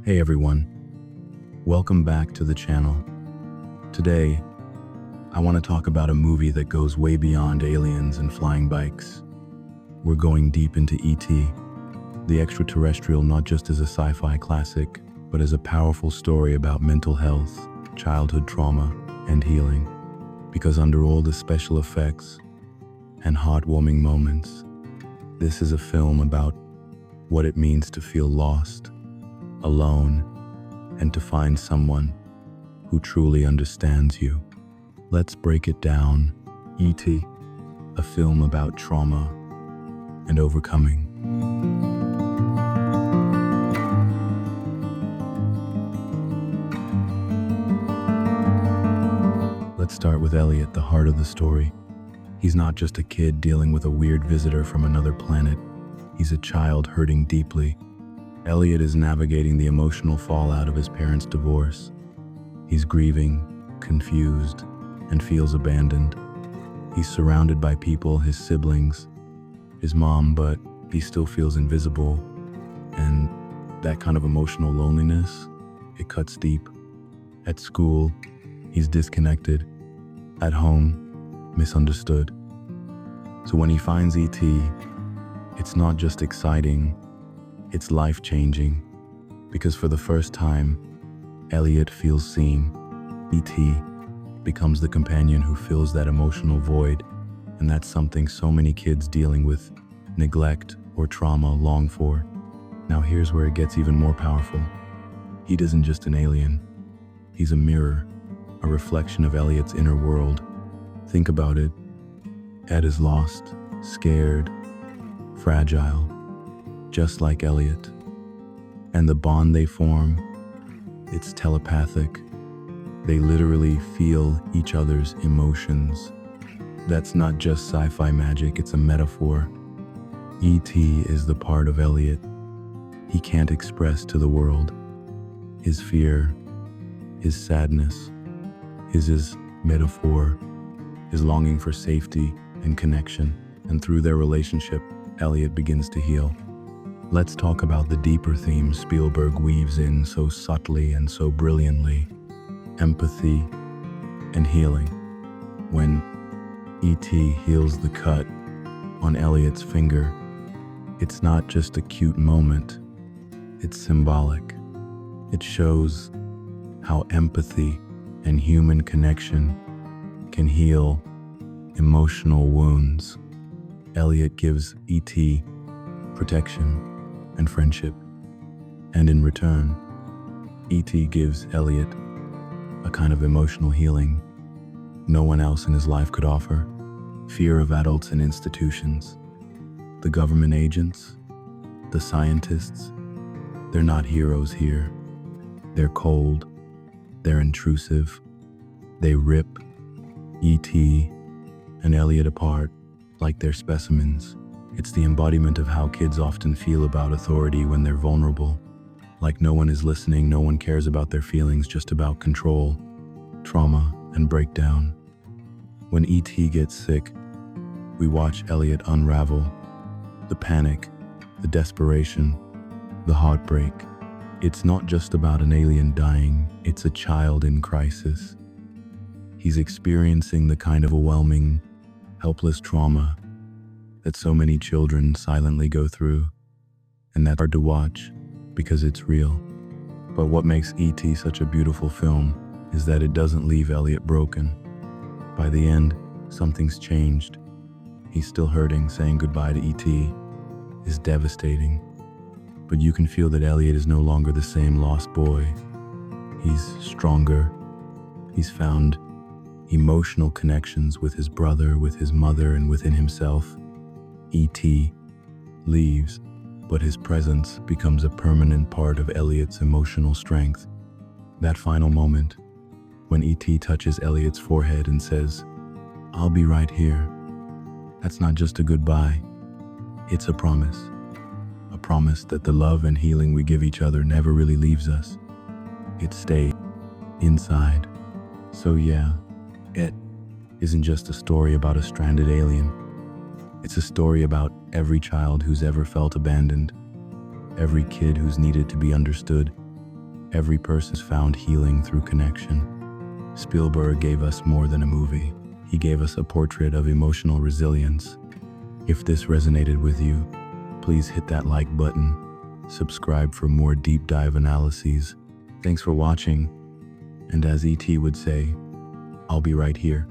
Hey everyone, welcome back to the channel. Today, I want to talk about a movie that goes way beyond aliens and flying bikes. We're going deep into E.T., the Extra-Terrestrial, not just as a sci-fi classic, but as a powerful story about mental health, childhood trauma, and healing. Because under all the special effects and heartwarming moments, this is a film about what it means to feel lost, alone, and to find someone who truly understands you. Let's break it down. E.T., a film about trauma and overcoming. Let's start with Elliott, the heart of the story. He's not just a kid dealing with a weird visitor from another planet. He's a child hurting deeply. Elliott is navigating the emotional fallout of his parents' divorce. He's grieving, confused, and feels abandoned. He's surrounded by people, his siblings, his mom, but he still feels invisible. And that kind of emotional loneliness, it cuts deep. At school, he's disconnected. At home, misunderstood. So when he finds E.T., it's not just exciting, it's life-changing, because for the first time, Elliott feels seen. E.T. becomes the companion who fills that emotional void, and that's something so many kids dealing with neglect or trauma long for. Now here's where it gets even more powerful. He isn't just an alien. He's a mirror, a reflection of Elliott's inner world. Think about it. Ed is lost, scared, fragile, just like Elliott. And the bond they form, it's telepathic. They literally feel each other's emotions. That's not just sci-fi magic, it's a metaphor. E.T. is the part of Elliott he can't express to the world. His fear, his sadness, his metaphor, his longing for safety and connection. And through their relationship, Elliott begins to heal. Let's talk about the deeper themes Spielberg weaves in so subtly and so brilliantly: empathy and healing. When E.T. heals the cut on Elliott's finger, it's not just a cute moment, it's symbolic. It shows how empathy and human connection can heal emotional wounds. Elliott gives E.T. protection and friendship, and in return, E.T. gives Elliott a kind of emotional healing no one else in his life could offer. Fear of adults and institutions. The government agents, the scientists, they're not heroes here. They're cold, they're intrusive, they rip E.T. and Elliott apart like they're specimens. It's the embodiment of how kids often feel about authority when they're vulnerable. Like no one is listening, no one cares about their feelings, just about control, trauma, and breakdown. When E.T. gets sick, we watch Elliott unravel. The panic, the desperation, the heartbreak. It's not just about an alien dying, it's a child in crisis. He's experiencing the kind of overwhelming, helpless trauma that so many children silently go through, and that's hard to watch because it's real. But what makes E.T. such a beautiful film is that it doesn't leave Elliott broken. By the end, something's changed. He's still hurting. Saying goodbye to E.T. is devastating, but you can feel that Elliott is no longer the same lost boy. He's stronger. He's found emotional connections with his brother, with his mother, and within himself. E.T. leaves, but his presence becomes a permanent part of Elliott's emotional strength. That final moment, when E.T. touches Elliott's forehead and says, "I'll be right here," that's not just a goodbye, it's a promise. A promise that the love and healing we give each other never really leaves us. It stays inside. So yeah, it isn't just a story about a stranded alien. It's a story about every child who's ever felt abandoned, every kid who's needed to be understood, Every person's found healing through connection. Spielberg gave us more than a movie. He gave us a portrait of emotional resilience. If this resonated with you, please hit that like button. Subscribe for more deep dive analyses. Thanks for watching. And as ET would say, I'll be right here.